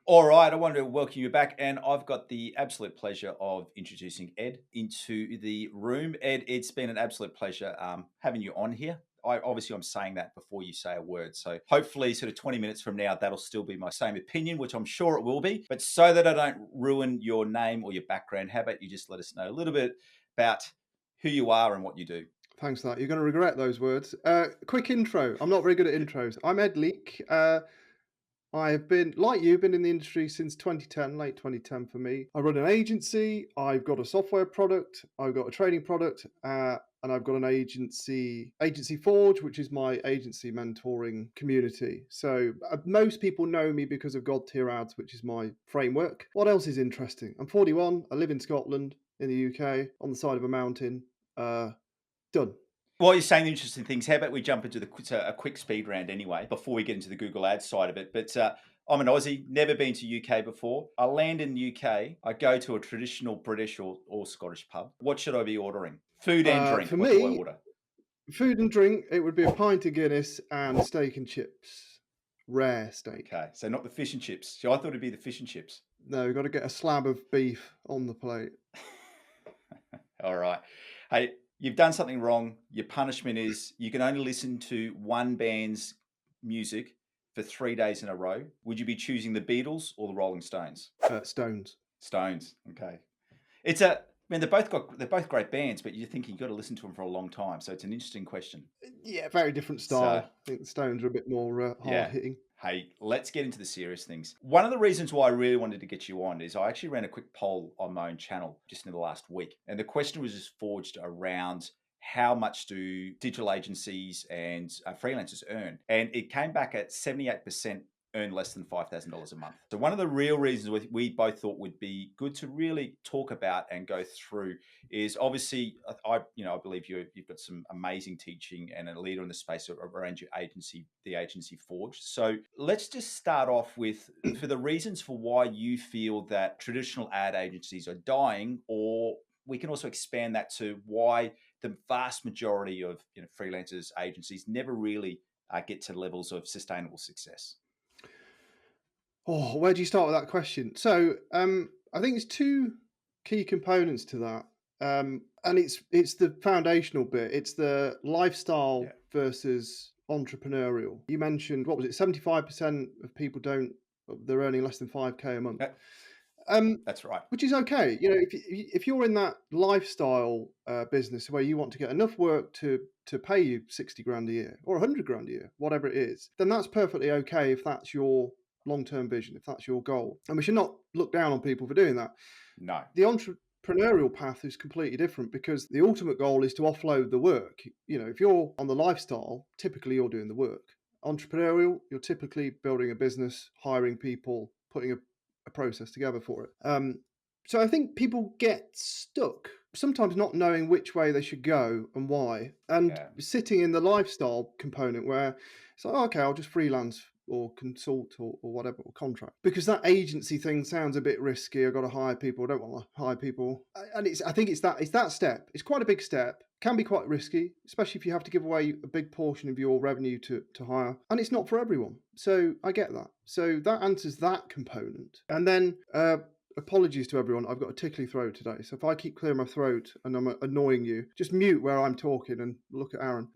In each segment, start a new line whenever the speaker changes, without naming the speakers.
All right, I wanted to welcome you back, and I've got the absolute pleasure of introducing Ed into the room. Ed, it's been an absolute pleasure having you on here. I'm saying that before you say a word, so hopefully, sort of 20 minutes from now, that'll still be my same opinion, which I'm sure it will be. But so that I don't ruin your name or your background, how about you just let us know a little bit about who you are and what you do?
Thanks for that. You're going to regret those words. Quick intro. I'm not very good at intros. I'm Ed Leake. I've been, like you, been in the industry since 2010, late 2010 for me. I run an agency. I've got a software product. I've got a training product. And I've got an Agency Forge, which is my agency mentoring community. So most people know me because of God Tier Ads, which is my framework. What else is interesting? I'm 41. I live in Scotland, in the UK, on the side of a mountain. Done.
While you're saying interesting things, how about we jump into a quick speed round anyway before we get into the Google Ads side of it? But I'm an Aussie, never been to UK before. I land in the UK, I go to a traditional British or Scottish pub. What should I be ordering? Food and drink.
For
What do I
me,
order?
food and drink, it would be a pint of Guinness and steak and chips. Rare steak.
Okay, so not the fish and chips. So I thought it'd be the fish and chips.
No, got to get a slab of beef on the plate.
All right. Hey, you've done something wrong. Your punishment is you can only listen to one band's music for 3 days in a row. Would you be choosing the Beatles or the Rolling Stones?
Stones.
Stones. Okay. I mean, they're both great bands, but you're thinking you've got to listen to them for a long time. So it's an interesting question.
Yeah, very different
So
style. I think the Stones are a bit more hard
yeah.
hitting.
Hey, let's get into the serious things. One of the reasons why I really wanted to get you on is I actually ran a quick poll on my own channel just in the last week. And the question was just forged around how much do digital agencies and freelancers earn? And it came back at 78% earn less than $5,000 a month. So one of the real reasons we both thought would be good to really talk about and go through is obviously I believe you've got some amazing teaching and a leader in the space around your agency, the Agency Forge. So let's just start off with for the reasons for why you feel that traditional ad agencies are dying, or we can also expand that to why the vast majority of freelancers agencies never really get to levels of sustainable success.
Oh, where do you start with that question? So, I think there's two key components to that, and it's the foundational bit. It's the
Yeah,
lifestyle versus entrepreneurial. You mentioned what was it? 75% of people don't. They're earning less than 5k a month.
that,
Um,
that's right.
which is okay. You know, if you're in that lifestyle business where you want to get enough work to pay you 60 grand a year or 100 grand a year, whatever it is, then that's perfectly okay if that's your long-term vision, if that's your goal. And we should not look down on people for doing that.
No.
The entrepreneurial path is completely different because the ultimate goal is to offload the work. You know, if you're on the lifestyle, typically you're doing the work. Entrepreneurial, you're typically building a business, hiring people, putting a process together for it. So I think people get stuck, sometimes not knowing which way they should go and why, and
Yeah.
sitting in the lifestyle component where it's like, oh, okay, I'll just freelance or consult or whatever, or contract. Because that agency thing sounds a bit risky. I've got to hire people. I don't want to hire people. And I think it's that step. It's quite a big step. Can be quite risky, especially if you have to give away a big portion of your revenue to hire. And it's not for everyone. So I get that. So that answers that component. And then apologies to everyone. I've got a tickly throat today. So if I keep clearing my throat and I'm annoying you, just mute where I'm talking and look at Aaron.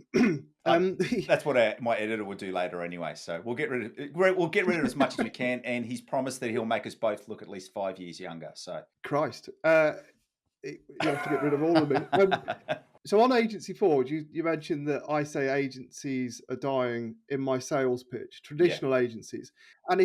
Uh,
um,
that's what my editor will do later anyway. So we'll get rid of it as much as we can. And he's promised that he'll make us both look at least 5 years younger. So
Christ. You have to get rid of all of me. So on Agency Forward, you mentioned that I say agencies are dying in my sales pitch,
yeah,
traditional agencies, and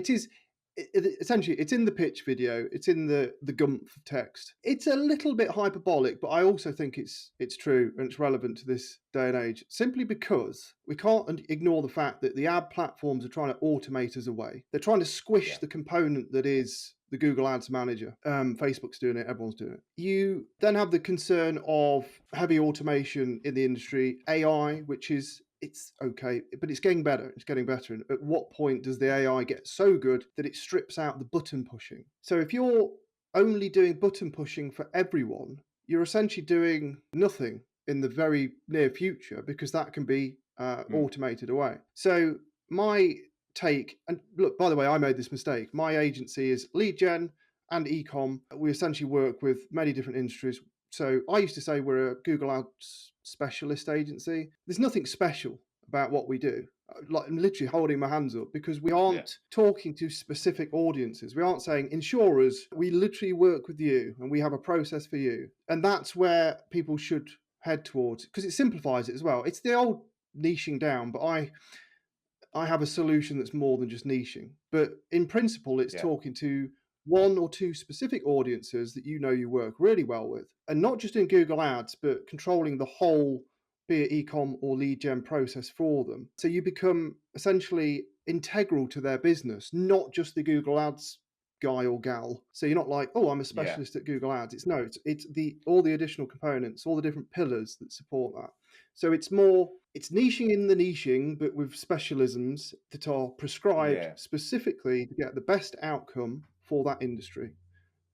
essentially it's in the pitch video, it's in the Gumph text. It's a little bit hyperbolic, but I also think it's true and it's relevant to this day and age. Simply because we can't ignore the fact that the ad platforms are trying to automate us away. They're trying to squish
yeah,
the component that is the Google Ads Manager. Facebook's doing it, everyone's doing it. You then have the concern of heavy automation in the industry, AI, which is it's okay, but it's getting better. It's getting better. And at what point does the AI get so good that it strips out the button pushing? So if you're only doing button pushing for everyone, you're essentially doing nothing in the very near future because that can be
mm,
automated away. So my take, and look, by the way, I made this mistake. My agency is lead gen and ecom. We essentially work with many different industries. So I used to say we're a Google Ads specialist agency. There's nothing special about what we do. Like, I'm literally holding my hands up because we
Yeah.
aren't talking to specific audiences. We aren't saying insurers. We literally work with you and we have a process for you. And that's where people should head towards, because it simplifies it as well. It's the old niching down, but I have a solution that's more than just niching. But in principle, it's
Yeah.
talking to one or two specific audiences that you know you work really well with. And not just in Google Ads, but controlling the whole, be it ecom or lead gen process for them. So you become essentially integral to their business, not just the Google Ads guy or gal. So you're not like, oh, I'm a
Yeah.
specialist at Google Ads. It's no, it's the all the additional components, all the different pillars that support that. So it's niching in the niching, but with specialisms that are prescribed
Yeah.
specifically to get the best outcome for that industry,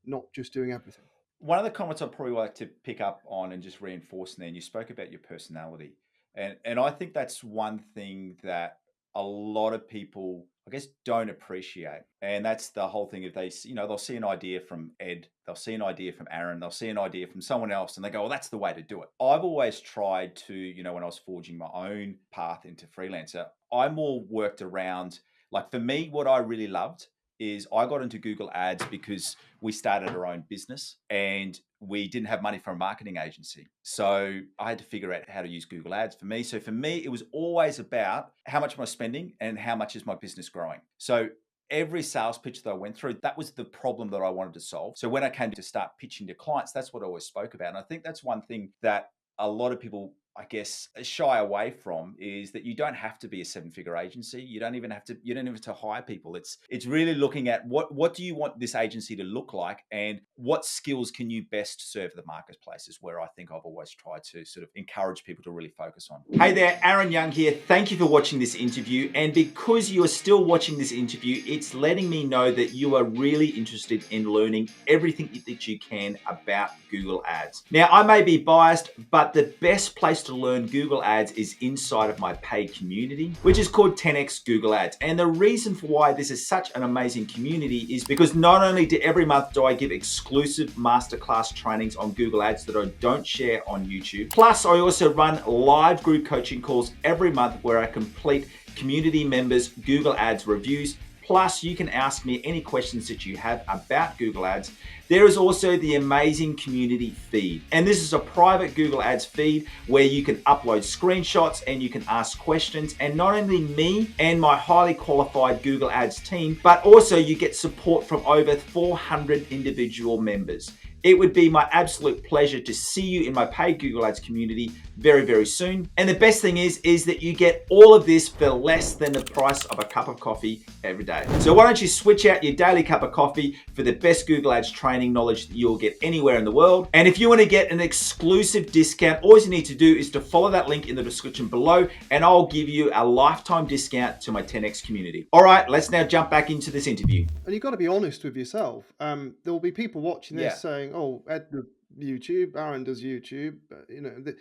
not just doing everything.
One of the comments I'd probably like to pick up on and just reinforce there, and you spoke about your personality. And I think that's one thing that a lot of people, I guess, don't appreciate. And that's the whole thing. If they, they'll see an idea from Ed, they'll see an idea from Aaron, they'll see an idea from someone else, and they go, well, that's the way to do it. I've always tried to, when I was forging my own path into freelancer, I more worked around, like for me, what I really loved is I got into Google Ads because we started our own business and we didn't have money for a marketing agency. So I had to figure out how to use Google Ads for me. So for me, it was always about how much am I spending and how much is my business growing. So every sales pitch that I went through, that was the problem that I wanted to solve. So when I came to start pitching to clients, that's what I always spoke about. And I think that's one thing that a lot of people, I guess, shy away from, is that you don't have to be a seven-figure agency. You don't even have to hire people. It's really looking at what do you want this agency to look like and what skills can you best serve the marketplace, is where I think I've always tried to sort of encourage people to really focus on. Hey there, Aaron Young here. Thank you for watching this interview. And because you are still watching this interview, it's letting me know that you are really interested in learning everything that you can about Google Ads. Now, I may be biased, but the best place to learn Google Ads is inside of my paid community, which is called 10x Google Ads. And the reason for why this is such an amazing community is because not only every month do I give exclusive masterclass trainings on Google Ads that I don't share on YouTube, plus I also run live group coaching calls every month where I complete community members' Google Ads reviews. Plus, you can ask me any questions that you have about Google Ads. There is also the amazing community feed. And this is a private Google Ads feed where you can upload screenshots and you can ask questions. And not only me and my highly qualified Google Ads team, but also you get support from over 400 individual members. It would be my absolute pleasure to see you in my paid Google Ads community very, very soon. And the best thing is that you get all of this for less than the price of a cup of coffee every day. So why don't you switch out your daily cup of coffee for the best Google Ads training knowledge that you'll get anywhere in the world. And if you want to get an exclusive discount, all you need to do is to follow that link in the description below and I'll give you a lifetime discount to my 10x community. All right, let's now jump back into this interview.
And you've got to be honest with yourself. There will be people watching this
Yeah.
saying, "Oh, Ed does YouTube, Aaron does YouTube."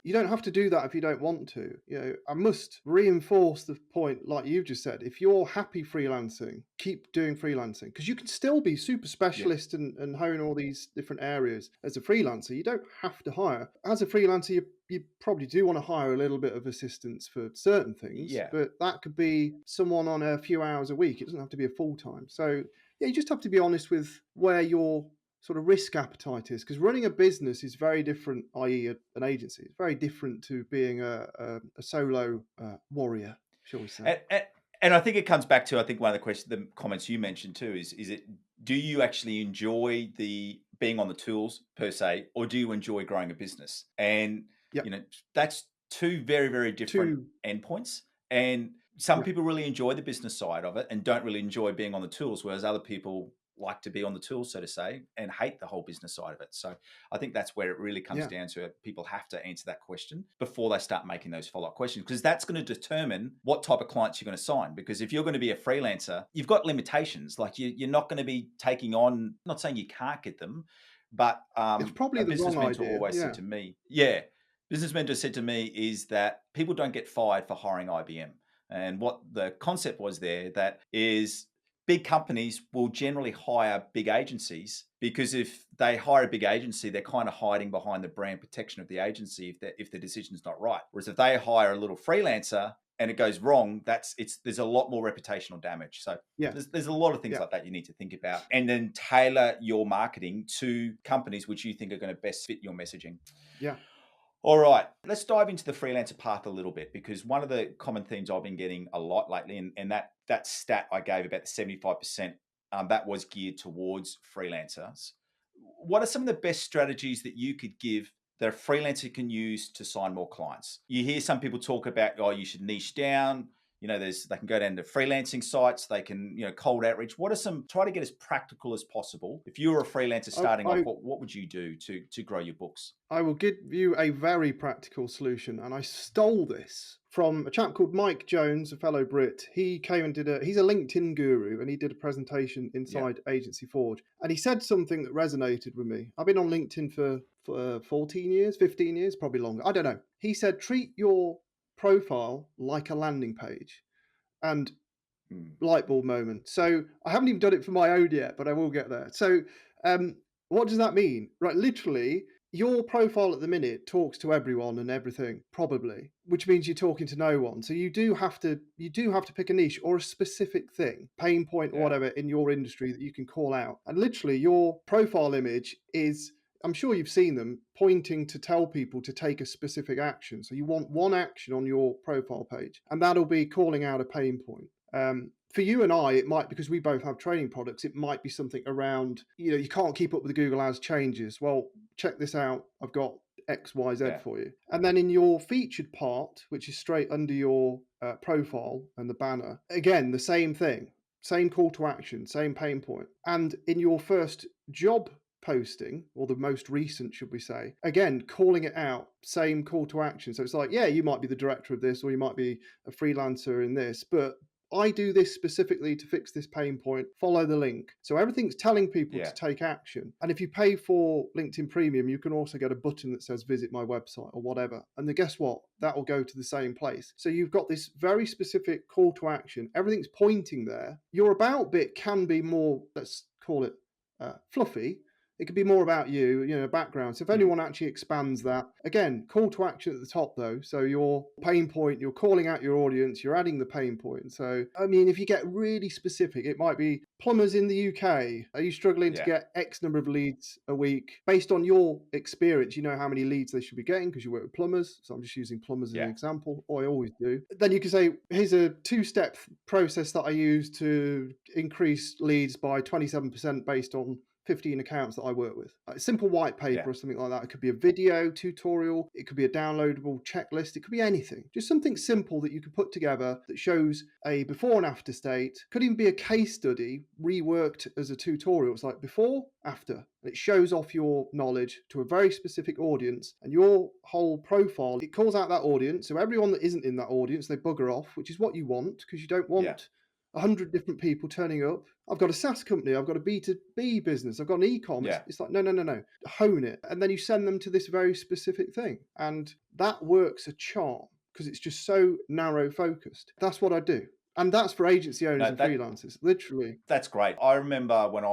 You don't have to do that if you don't want to. I must reinforce the point, like you've just said. If you're happy freelancing, keep doing freelancing, because you can still be super specialist and hone all these different areas as a freelancer. You don't have to hire. As a freelancer, you probably do want to hire a little bit of assistance for certain things,
Yeah.
but that could be someone on a few hours a week. It doesn't have to be a full-time. So yeah, you just have to be honest with where your sort of risk appetite is, because running a business is very different, i.e. an agency. It's very different to being a solo warrior, shall we say.
And I think it comes back to, I think one of the comments you mentioned too is it, do you actually enjoy the being on the tools per se, or do you enjoy growing a business? And
Yep.
that's two very, very different endpoints. And some people really enjoy the business side of it and don't really enjoy being on the tools, whereas other people like to be on the tools, so to say, and hate the whole business side of it. So I think that's where it really comes down to it. People have to answer that question before they start making those follow-up questions, because that's going to determine what type of clients you're going to sign. Because if you're going to be a freelancer, you've got limitations. Like you're not going to be taking on, not saying you can't get them, but
it's probably
a
the
business
wrong
mentor
idea.
always said to me, business mentor said to me is that people don't get fired for hiring IBM. And what the concept was there that is big companies will generally hire big agencies because if they hire a big agency, they're kind of hiding behind the brand protection of the agency if the decision's not right. Whereas if they hire a little freelancer and it goes wrong, there's a lot more reputational damage. So
Yeah,
there's a lot of things
yeah,
like that you need to think about, and then tailor your marketing to companies which you think are going to best fit your messaging.
yeah.
All right, let's dive into the freelancer path a little bit because one of the common themes I've been getting a lot lately, and that stat I gave about the 75%, that was geared towards freelancers. What are some of the best strategies that you could give that a freelancer can use to sign more clients? You hear some people talk about, oh, you should niche down. They can go down to freelancing sites. They can, cold outreach. What are some? Try to get as practical as possible. If you were a freelancer
I,
starting off,
I
what would you do to grow your books?
I will give you a very practical solution, and I stole this from a chap called Mike Jones, a fellow Brit. He came and he's a LinkedIn guru, and he did a presentation
Yeah,
inside Agency Forge, and he said something that resonated with me. I've been on LinkedIn for 14 years, 15 years, probably longer. I don't know. He said, treat your profile like a landing page. And
mm,
light bulb moment. So I haven't even done it for my own yet, but I will get there. So um, what does that mean? Right, literally, your profile at the minute talks to everyone and everything, probably, which means you're talking to no one. So you do have to pick a niche or a specific thing, pain point or
yeah,
whatever in your industry that you can call out. And literally, your profile image is. I'm sure you've seen them pointing to tell people to take a specific action. So you want one action on your profile page, and that'll be calling out a pain point. For you and I, it might, because we both have training products, it might be something around, you can't keep up with the Google Ads changes. Well, check this out. I've got X, Y, Z
yeah,
for you. And then in your featured part, which is straight under your profile and the banner, again, the same thing, same call to action, same pain point. And in your first job posting, or the most recent, should we say, again, calling it out, same call to action. So it's like, yeah, you might be the director of this, or you might be a freelancer in this, but I do this specifically to fix this pain point. Follow the link. So everything's telling people to
yeah,
take action. And if you pay for LinkedIn Premium, you can also get a button that says visit my website or whatever. And then guess what? That will go to the same place. So you've got this very specific call to action. Everything's pointing there. Your about bit can be more, let's call it fluffy. It could be more about you, background. So if
mm,
anyone actually expands that, again, call to action at the top though. So your pain point, you're calling out your audience, you're adding the pain point. So, I mean, if you get really specific, it might be plumbers in the UK. Are you struggling to
yeah,
get X number of leads a week? Based on your experience, you know how many leads they should be getting because you work with plumbers. So I'm just using plumbers as an
yeah,
example, or I always do. Then you can say, here's a 2-step process that I use to increase leads by 27% based on 15 accounts that I work with. A simple white
yeah,
paper or something like that. It could be a video tutorial, it could be a downloadable checklist, it could be anything. Just something simple that you could put together that shows a before and after state. Could even be a case study reworked as a tutorial. It's like before, after. And it shows off your knowledge to a very specific audience, and your whole profile, it calls out that audience. So everyone that isn't in that audience, they bugger off, which is what you want, because you don't
yeah,
want 100 different people turning up. I've got a SaaS company, I've got a B2B business, I've got an e-com.
yeah.
It's like, no, no, no, no. Hone it. And then you send them to this very specific thing. And that works a charm because it's just so narrow focused. That's what I do. And that's for agency owners
No,
and freelancers, literally.
that's great. I remember when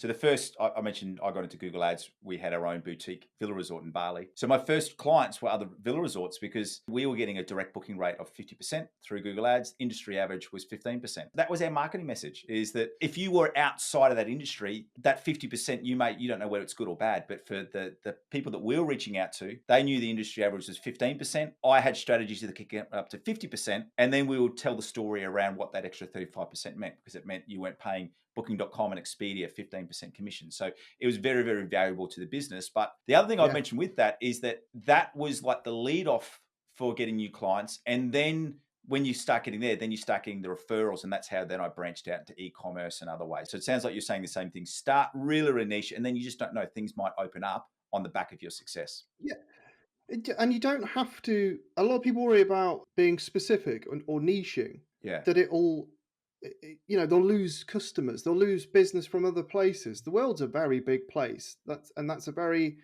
the first, I mentioned I got into Google Ads. We had our own boutique villa resort in Bali. So my first clients were other villa resorts because we were getting a direct booking rate of 50% through Google Ads. Industry average was 15%. That was our marketing message, is that if you were outside of that industry, that 50%, you don't know whether it's good or bad, but for the people that we were reaching out to, they knew the industry average was 15%. I had strategies that kick it up to 50%. And then we would tell the story around what that extra 35% meant, because it meant you weren't paying Booking.com and Expedia 15% commission. So it was very, very valuable to the business. But the other thing I've
Yeah.
mentioned with that is that was like the lead off for getting new clients. And then when you start getting there, then you start getting the referrals. And that's how then I branched out into e-commerce and other ways. So it sounds like you're saying the same thing. Start really niche, and then you just don't know, things might open up on the back of your success.
Yeah. And you don't have to. A lot of people worry about being specific or niching,
Yeah.
that it'll, they'll lose customers, they'll lose business from other places. The world's a very big place. That's a very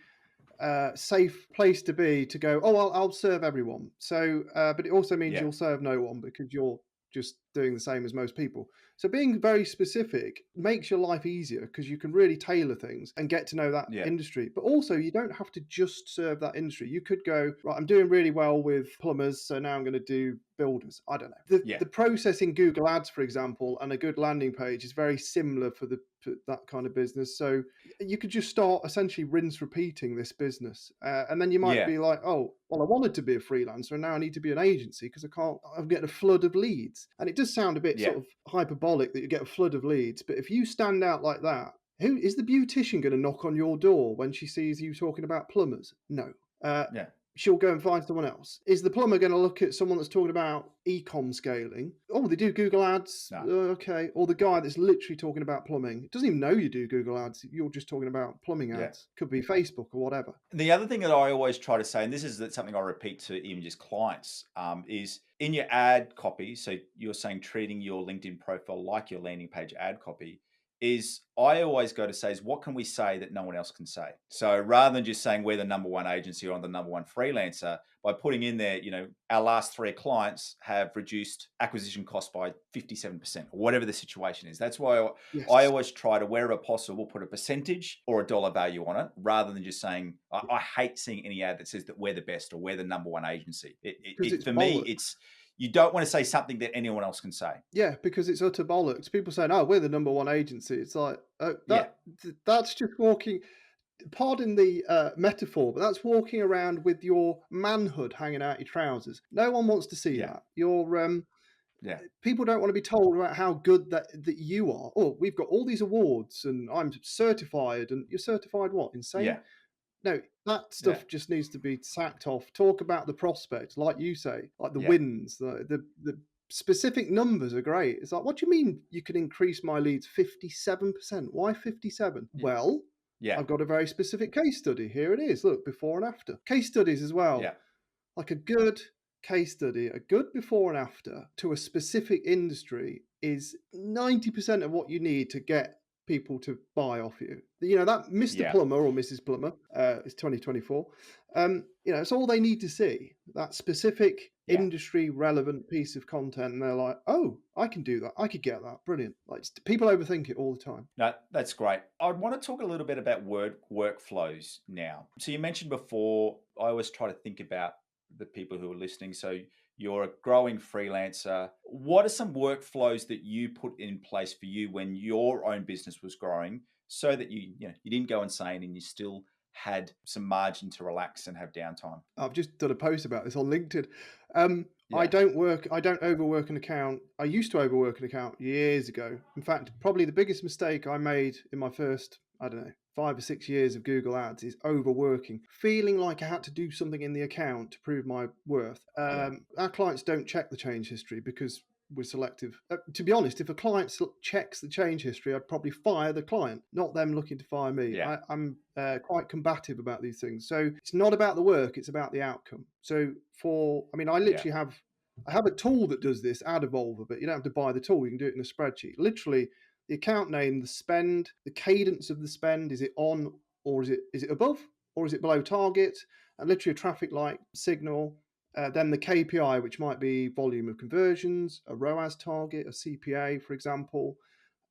safe place to be to go, oh, I'll serve everyone. So, but it also means
Yeah.
you'll serve no one because you're just doing the same as most people. So being very specific makes your life easier because you can really tailor things and get to know that
Yeah.
industry. But also, you don't have to just serve that industry. You could go, right, I'm doing really well with plumbers, so now I'm going to do builders. I don't know.
Yeah.
The process in Google Ads, for example, and a good landing page is very similar for that kind of business. So you could just start essentially rinse repeating this business. And then you might
Yeah.
be like, oh, well, I wanted to be a freelancer and now I need to be an agency because I'm getting a flood of leads. And it does sound a bit
Yeah.
sort of hyperbolic that you get a flood of leads. But if you stand out like that, who is the beautician going to knock on your door when she sees you talking about plumbers? No. Uh,
Yeah.
she'll go and find someone else. Is the plumber going to look at someone that's talking about e-com scaling? Oh, they do Google Ads.
No.
Okay. Or the guy that's literally talking about plumbing doesn't even know you do Google Ads. You're just talking about plumbing
Yeah.
ads. Could be Facebook or whatever.
The other thing that I always try to say, and this is something I repeat to even just clients, is in your ad copy. So you're saying treating your LinkedIn profile like your landing page ad copy. Is I always go to say is what can we say that no one else can say? So rather than just saying we're the number one agency or the number one freelancer, by putting in there, our last 3 clients have reduced acquisition cost by 57% or whatever the situation is. That's why I
Yes.
always try to, wherever possible, put a percentage or a dollar value on it rather than just saying, I hate seeing any ad that says that we're the best or we're the number one agency.
Because it's
For me,
bollocks.
you don't want to say something that anyone else can say.
Yeah, because it's utter bollocks. People saying, "Oh, we're the number one agency." It's like
Yeah.
that's just walking. Pardon the metaphor, but that's walking around with your manhood hanging out your trousers. No one wants to see
Yeah.
that. Your
Yeah.
people don't want to be told about how good that you are. Oh, we've got all these awards, and I'm certified. And you're certified what? Insane?
Yeah.
No, that
Yeah.
stuff just needs to be sacked off. Talk about the prospect, like you say, like the
Yeah.
wins, the specific numbers are great. It's like, what do you mean you can increase my leads 57%? Why 57?
Yeah.
Well,
Yeah.
I've got a very specific case study. Here it is. Look, before and after. Case studies as well.
Yeah.
Like a good case study, a good before and after to a specific industry is 90% of what you need to get people to buy off you. That Mr.
Yeah.
Plumber or Mrs. Plumber, it's 2024. It's all they need to see, that specific
Yeah.
industry relevant piece of content. And they're like, oh, I can do that. I could get that. Brilliant. Like, people overthink it all the time.
No, that's great. I want to talk a little bit about workflows now. So you mentioned before, I always try to think about the people who are listening. So you're a growing freelancer. What are some workflows that you put in place for you when your own business was growing so that you didn't go insane and you still had some margin to relax and have downtime?
I've just done a post about this on LinkedIn. I
Yeah.
don't overwork an account. I used to overwork an account years ago. In fact, probably the biggest mistake I made in my first, I don't know, 5 or 6 years of Google Ads is overworking, feeling like I had to do something in the account to prove my worth.
Yeah.
Our clients don't check the change history because we're selective. To be honest, if a client checks the change history, I'd probably fire the client, not them looking to fire me.
Yeah.
I'm quite combative about these things. So it's not about the work; it's about the outcome. So I
Yeah.
literally I have a tool that does this, Ad Evolver, but you don't have to buy the tool. You can do it in a spreadsheet. Literally, the account name, the spend, the cadence of the spend. Is it on or is it above or is it below target? And literally a traffic light signal. Then the KPI, which might be volume of conversions, a ROAS target, a CPA, for example.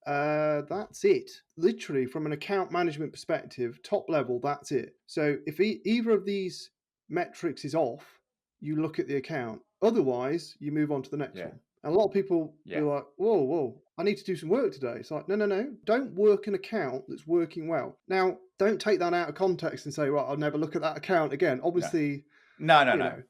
That's it. Literally, from an account management perspective, top level, that's it. So if either of these metrics is off, you look at the account. Otherwise, you move on to the next
Yeah.
one. And a lot of people be
Yeah.
like, whoa, I need to do some work today. It's like, no. Don't work an account that's working well. Now, don't take that out of context and say, right, I'll never look at that account again.
No.
Obviously,
No.
you know,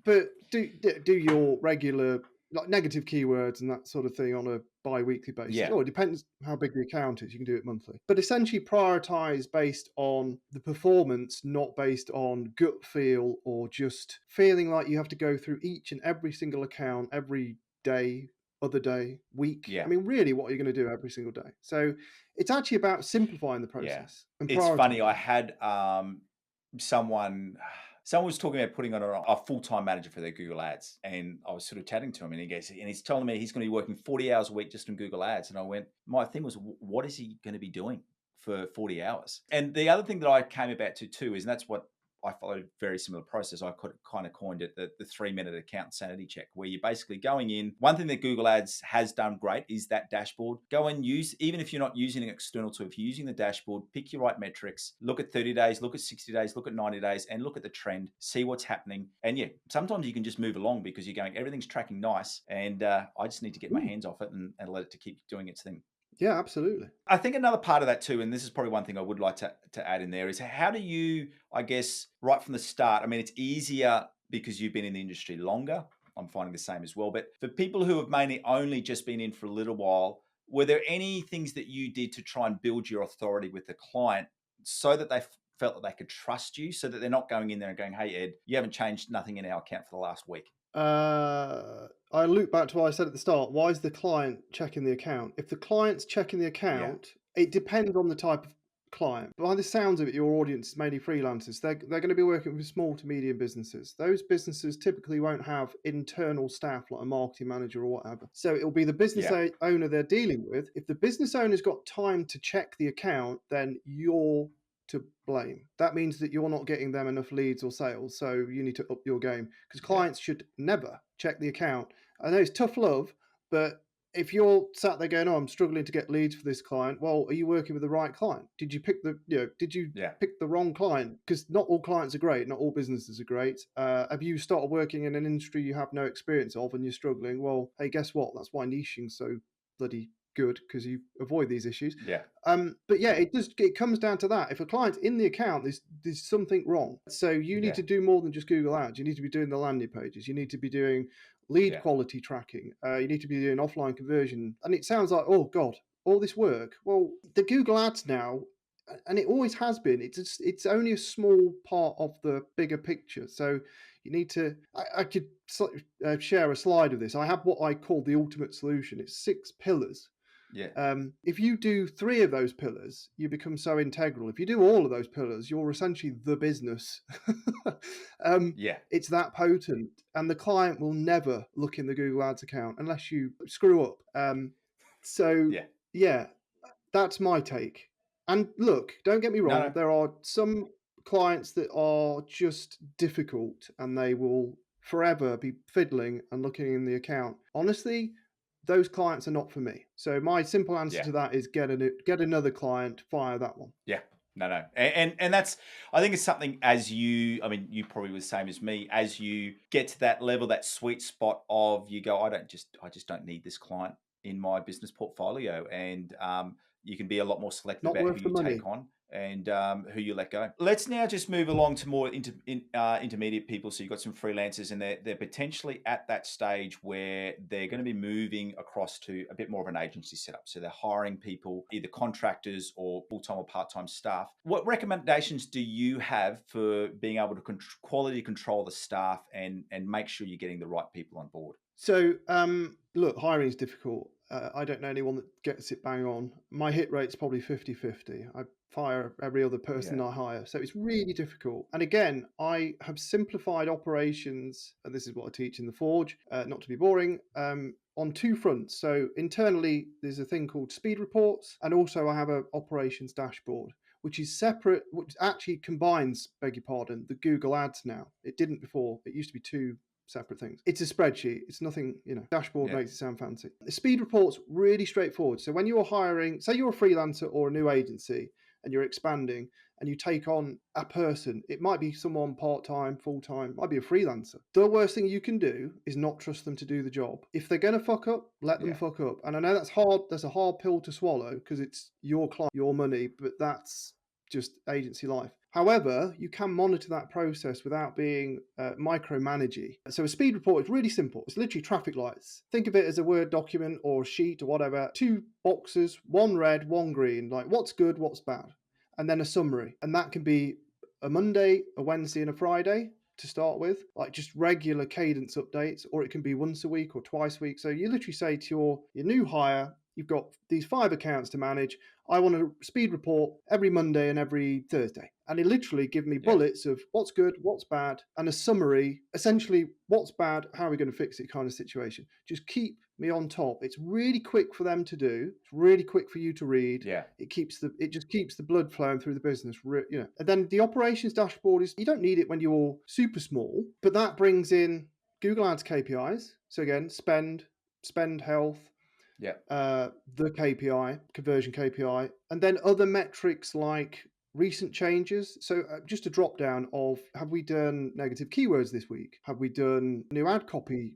but do your regular like negative keywords and that sort of thing on a bi-weekly basis.
Yeah.
Or it depends how big the account is. You can do it monthly. But essentially prioritize based on the performance, not based on gut feel or just feeling like you have to go through each and every single account every day, other day, week.
Yeah.
I mean, really, what are you going to do every single day? So it's actually about simplifying the
Yeah.
process and
It's funny. I
prioritizing.
had someone was talking about putting on a full-time manager for their Google Ads, and I was sort of chatting to him, and he's telling me he's going to be working 40 hours a week just on Google Ads, and I went, my thing was, what is he going to be doing for 40 hours. And the other thing that I came about to too is, and that's what I followed a very similar process. I kind of coined it the 3-minute account sanity check, where you're basically going in. One thing that Google Ads has done great is that dashboard. Go and use, even if you're not using an external tool, if you're using the dashboard, pick your right metrics, look at 30 days, look at 60 days, look at 90 days, and look at the trend, see what's happening. And yeah, sometimes you can just move along because you're going, everything's tracking nice. And I just need to get my hands off it and let it to keep doing its thing.
Yeah, absolutely.
I think another part of that too, and this is probably one thing I would like to add in there, is how do you, I guess, right from the start, I mean, it's easier because you've been in the industry longer. I'm finding the same as well. But for people who have mainly only just been in for a little while, were there any things that you did to try and build your authority with the client so that they felt that they could trust you, so that they're not going in there and going, hey, Ed, you haven't changed nothing in our account for the last week?
I loop back to what I said at the start. Why is the client checking the account? If the client's checking the
Yeah.
account, it depends on the type of client. By the sounds of it, your audience is mainly freelancers. They're going to be working with small to medium businesses. Those businesses typically won't have internal staff like a marketing manager or whatever. So it'll be the business
Yeah.
owner they're dealing with. If the business owner's got time to check the account, then you're to blame. That means that you're not getting them enough leads or sales. So you need to up your game, because
Yeah.
clients should never check the account. I know it's tough love, but if you're sat there going, "Oh, I'm struggling to get leads for this client," well, are you working with the right client? Did you pick did you
Yeah.
pick the wrong client? Because not all clients are great, not all businesses are great. Have you started working in an industry you have no experience of and you're struggling? Well, hey, guess what? That's why niching's so bloody good, because you avoid these issues.
Yeah.
But yeah, it comes down to that. If a client's in the account, there's something wrong. So you need
Yeah.
to do more than just Google Ads. You need to be doing the landing pages. You need to be doing lead
Yeah.
quality tracking. You need to be doing offline conversion. And it sounds like, oh God, all this work. Well, the Google Ads now, and it always has been, it's only a small part of the bigger picture. So you need to. I could share a slide of this. I have what I call the ultimate solution. It's 6 pillars.
Yeah.
If you do 3 of those pillars, you become so integral. If you do all of those pillars, you're essentially the business.
Yeah.
It's that potent, and the client will never look in the Google Ads account unless you screw up. So
Yeah.
yeah, that's my take. And look, don't get me
No,
wrong,
no.
there are some clients that are just difficult and they will forever be fiddling and looking in the account. Honestly, those clients are not for me. So my simple answer
Yeah.
to that is get another client, fire that one.
Yeah. No, no. And that's, I think it's something, as you, I mean, you probably were the same as me, as you get to that level, that sweet spot of, you go, I just don't need this client in my business portfolio. And you can be a lot more selective
Not
about who
worth the
you
money.
take on and who you let go. Let's now just move along to more intermediate people. So you've got some freelancers, and they're potentially at that stage where they're going to be moving across to a bit more of an agency setup. So they're hiring people, either contractors or full-time or part-time staff. What recommendations do you have for being able to quality control the staff and make sure you're getting the right people on board?
So, look, hiring is difficult. I don't know anyone that gets it bang on. My hit rate's probably 50-50. I fire every other person
Yeah.
I hire. So it's really difficult. And again, I have simplified operations, and this is what I teach in the Forge, not to be boring, on 2 fronts. So internally, there's a thing called speed reports, and also I have an operations dashboard, which is separate, which actually combines, beg your pardon, the Google Ads now. It didn't before. It used to be 2 separate things. It's a spreadsheet. It's nothing, dashboard
Yeah.
makes it sound fancy. The speed report's really straightforward. So when you're hiring, say you're a freelancer or a new agency and you're expanding and you take on a person, it might be someone part-time, full-time, might be a freelancer. The worst thing you can do is not trust them to do the job. If they're going to fuck up, let them
Yeah.
fuck up. And I know that's hard. That's a hard pill to swallow because it's your client, your money, but that's just agency life. However, you can monitor that process without being micromanagey. So a speed report is really simple. It's literally traffic lights. Think of it as a Word document or a sheet or whatever. 2 boxes, one red, one green, like what's good, what's bad. And then a summary. And that can be a Monday, a Wednesday, and a Friday to start with, like just regular cadence updates, or it can be once a week or twice a week. So you literally say to your new hire, you've got these 5 accounts to manage. I want a speed report every Monday and every Thursday. And it literally give me
Yeah.
bullets of what's good, what's bad, and a summary, essentially what's bad, how are we going to fix it kind of situation. Just keep me on top. It's really quick for them to do. It's really quick for you to read.
Yeah.
It just keeps the blood flowing through the business, And then the operations dashboard is, you don't need it when you're super small, but that brings in Google Ads KPIs. So again, spend health,
Yeah.
the KPI, conversion KPI, and then other metrics like recent changes. So just a drop down of, have we done negative keywords this week? Have we done new ad copy?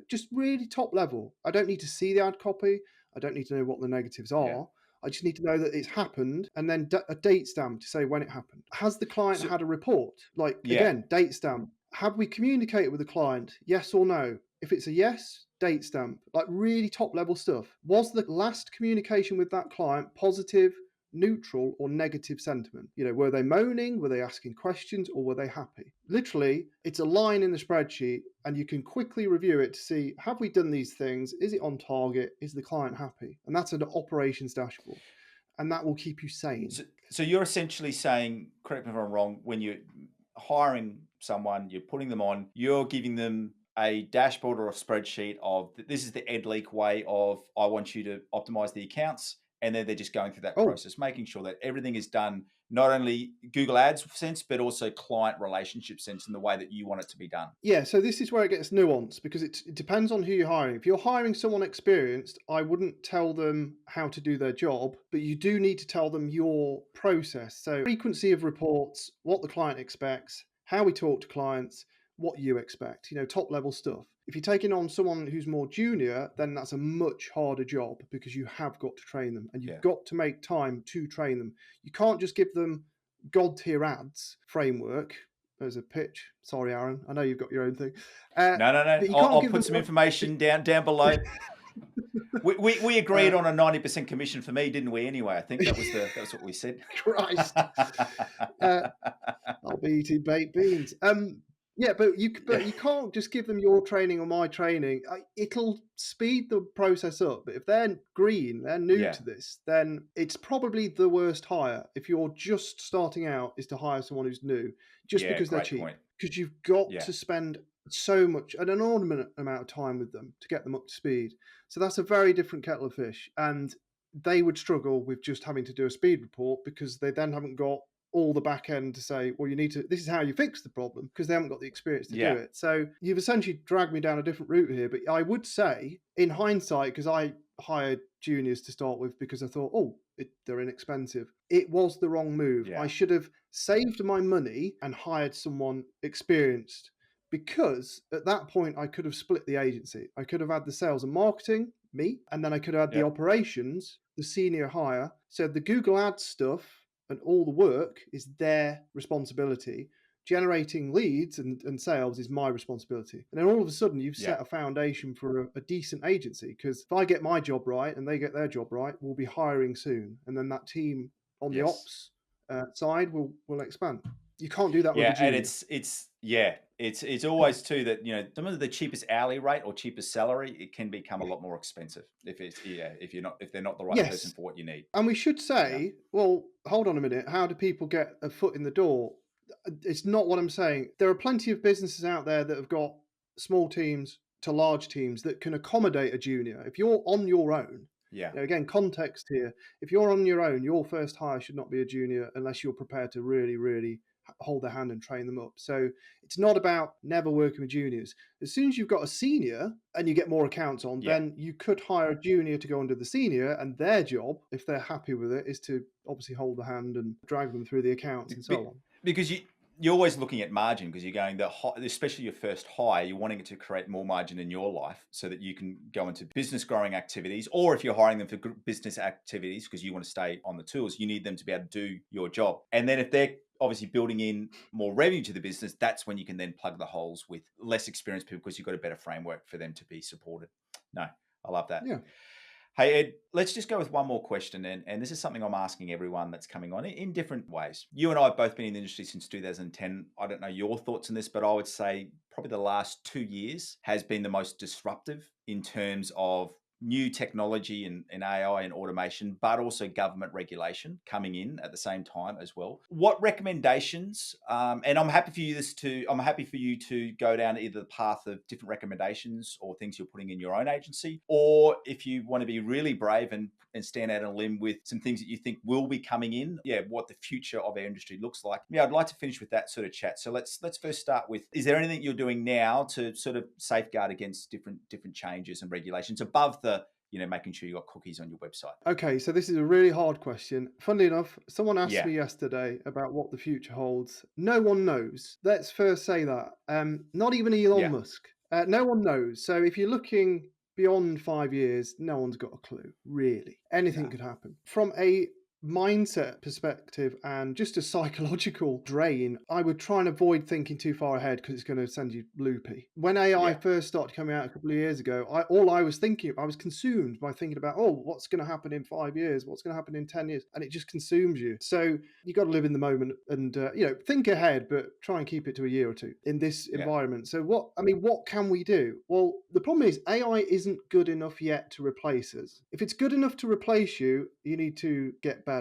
Just really top level. I don't need to see the ad copy. I don't need to know what the negatives
Yeah.
are. I just need to know that it's happened, and then a date stamp to say when it happened. Has the client
So
had a report? Like,
yeah.
again, date stamp. Have we communicated with the client? Yes or no? If it's a yes, date stamp. Like really top level stuff. Was the last communication with that client positive, neutral, or negative sentiment? Were they moaning? Were they asking questions? Or were they happy? Literally, it's a line in the spreadsheet, and you can quickly review it to see, have we done these things? Is it on target? Is the client happy? And that's an operations dashboard. And that will keep you sane.
So you're essentially saying, correct me if I'm wrong, when you're hiring someone, you're putting them on, you're giving them a dashboard or a spreadsheet of this is the Ed Leake way of I want you to optimize the accounts. And then they're just going through that
Oh,
process, making sure that everything is done, not only Google Ads sense, but also client relationship sense in the way that you want it to be done.
yeah, so this is where it gets nuanced, because it depends on who you're hiring. If you're hiring someone experienced, I wouldn't tell them how to do their job, but you do need to tell them your process. So frequency of reports, what the client expects, how we talk to clients, what you expect, top level stuff. If you're taking on someone who's more junior, then that's a much harder job, because you have got to train them, and you've
Yeah.
got to make time to train them. You can't just give them God tier ads framework. There's a pitch. Sorry, Aaron. I know you've got your own thing.
No.
But you can't
I'll
give
put
them.
some information down below. We agreed
uh,
on a 90% commission for me, didn't we? Anyway, I think that was what we said.
Christ, uh, I'll be eating baked beans. Yeah, but
Yeah.
you can't just give them your training or my training. It'll speed the process up. But if they're green, they're new
Yeah.
to this, then it's probably the worst hire. If you're just starting out, is to hire someone who's new, just
Yeah.
because they're
Great
cheap.
point.
Because you've got
Yeah.
to spend so much, an inordinate amount of time with them to get them up to speed. So that's a very different kettle of fish, and they would struggle with just having to do a speed report, because they then haven't got all the back end to say, well, this is how you fix the problem, because they haven't got the experience to do
Yeah.
it. So you've essentially dragged me down a different route here. But I would say, in hindsight, because I hired juniors to start with because I thought, they're inexpensive. It was the wrong move. I
Yeah.
should have saved my money and hired someone experienced, because at that point I could have split the agency. I could have had the sales and marketing, me, and then I could have had the
Yeah.
operations, the senior hire. So the Google Ads stuff and all the work is their responsibility. Generating leads and sales is my responsibility. And then all of a sudden, you've
Yeah.
set a foundation for a decent agency, because if I get my job right and they get their job right, we'll be hiring soon. And then that team on the
Yes.
ops side will expand. You can't do that with a
Yeah, and
junior.
it's always too that some of the cheapest hourly rate or cheapest salary, it can become a lot more expensive if they're not the right person
Yes.
for what you need.
And we should
You know.
say, well, hold on a minute. How do people get a foot in the door? It's not what I'm saying. There are plenty of businesses out there that have got small teams to large teams that can accommodate a junior. If you're on your own,
Yeah.
again, context here. If you're on your own, your first hire should not be a junior unless you're prepared to really, really hold their hand and train them up. So it's not about never working with juniors. As soon as you've got a senior and you get more accounts on,
Yeah.
then you could hire a junior to go under the senior, and their job, if they're happy with it, is to obviously hold the hand and drag them through the accounts and so on.
Because you're always looking at margin, because you're going especially your first hire, you're wanting it to create more margin in your life so that you can go into business growing activities, or if you're hiring them for business activities because you want to stay on the tools, you need them to be able to do your job. And then if they're obviously building in more revenue to the business, that's when you can then plug the holes with less experienced people, because you've got a better framework for them to be supported. No, I love that.
Yeah.
Hey, Ed, let's just go with one more question. And this is something I'm asking everyone that's coming on in different ways. You and I have both been in the industry since 2010. I don't know your thoughts on this, but I would say probably the last 2 years has been the most disruptive in terms of new technology and AI and automation, but also government regulation coming in at the same time as well. What recommendations? And I'm happy for you to go down either the path of different recommendations or things you're putting in your own agency, or if you want to be really brave and stand out on a limb with some things that you think will be coming in. Yeah, what the future of our industry looks like. Yeah, I'd like to finish with that sort of chat. So let's first start with: is there anything you're doing now to sort of safeguard against different changes and regulations above the making sure you got cookies on your website?
Okay, so this is a really hard question. Funnily enough, someone asked
Yeah,
me yesterday about what the future holds. No one knows. Let's first say that. Not even Elon
yeah,
Musk. No one knows. So if you're looking beyond 5 years, no one's got a clue, really.
no,
Anything could happen. From a mindset perspective and just a psychological drain, I would try and avoid thinking too far ahead because it's going to send you loopy. When AI
yeah,
first started coming out a couple of years ago, all I was thinking, I was consumed by thinking about, oh, what's going to happen in 5 years? What's going to happen in 10 years? And it just consumes you. So you got to live in the moment and, think ahead, but try and keep it to a year or two in this
yeah,
environment. So what can we do? Well, the problem is AI isn't good enough yet to replace us. If it's good enough to replace you, you need to get better.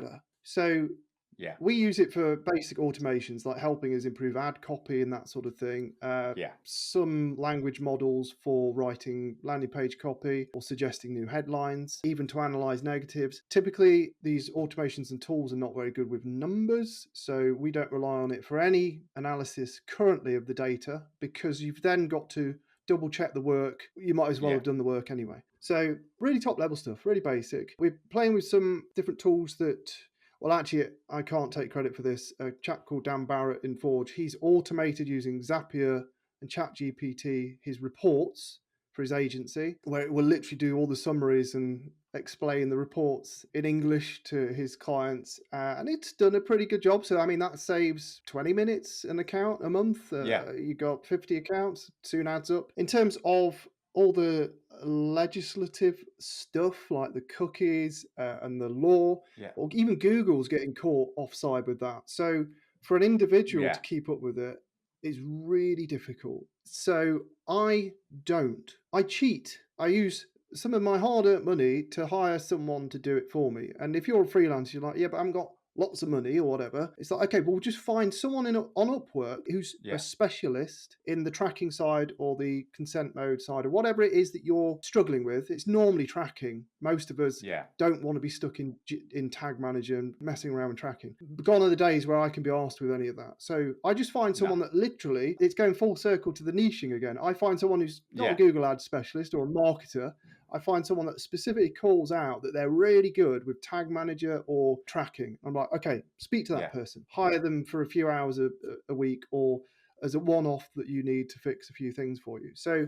So
yeah,
we use it for basic automations like helping us improve ad copy and that sort of thing.
yeah,
Some language models for writing landing page copy or suggesting new headlines, even to analyze negatives. Typically, these automations and tools are not very good with numbers, so we don't rely on it for any analysis currently of the data because you've then got to double check the work. You might as well
yeah,
have done the work anyway. So, really top level stuff, really basic. We're playing with some different tools that, well, actually, I can't take credit for this. A chap called Dan Barrett in Forge, he's automated using Zapier and ChatGPT his reports for his agency, where it will literally do all the summaries and explain the reports in English to his clients. And it's done a pretty good job. So, I mean, that saves 20 minutes an account a month.
yeah,
You got 50 accounts, soon adds up. In terms of all the legislative stuff like the cookies and the law,
yeah,
or even Google's getting caught offside with that. So for an individual to
yeah,
keep up with it is really difficult. So I don't. I cheat. I use some of my hard-earned money to hire someone to do it for me. And if you're a freelancer, you're like, yeah, but I haven't got lots of money or whatever. It's like, okay, well, we'll just find someone on Upwork who's a
yeah,
specialist in the tracking side or the consent mode side or whatever it is that you're struggling with. It's normally tracking. Most of us
yeah,
don't want to be stuck in Tag Manager and messing around with tracking. Gone are the days where I can be asked with any of that. So I just find
no,
someone that literally, it's going full circle to the niching again. I find someone who's not a
yeah,
Google Ads specialist or a marketer. I find someone that specifically calls out that they're really good with Tag Manager or tracking. I'm like, okay, speak to that
yeah,
person, hire them for a few hours a week or as a one off that you need to fix a few things for you. So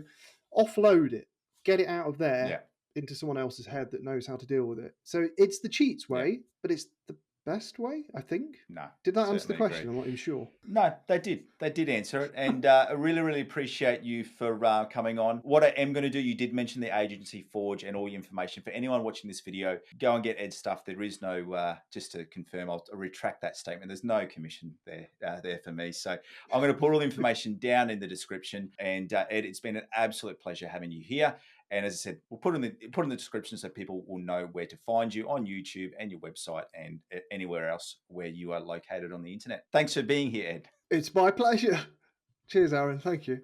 offload it, get it out of there
yeah,
into someone else's head that knows how to deal with it. So it's the cheats
yeah.
way, but it's the best way, I think.
No,
Did that answer the
certainly agree.
question? I'm not even sure.
No, they did. They did answer it, and I really, really appreciate you for coming on. What I am going to do, you did mention the agency Forge and all your information. For anyone watching this video, go and get Ed's stuff. There is no, just to confirm, I'll retract that statement. There's no commission there for me. So I'm going to put all the information down in the description. And Ed, it's been an absolute pleasure having you here. And as I said, we'll put in the description so people will know where to find you on YouTube and your website and anywhere else where you are located on the internet. Thanks for being here, Ed.
It's my pleasure. Cheers, Aaron. Thank you.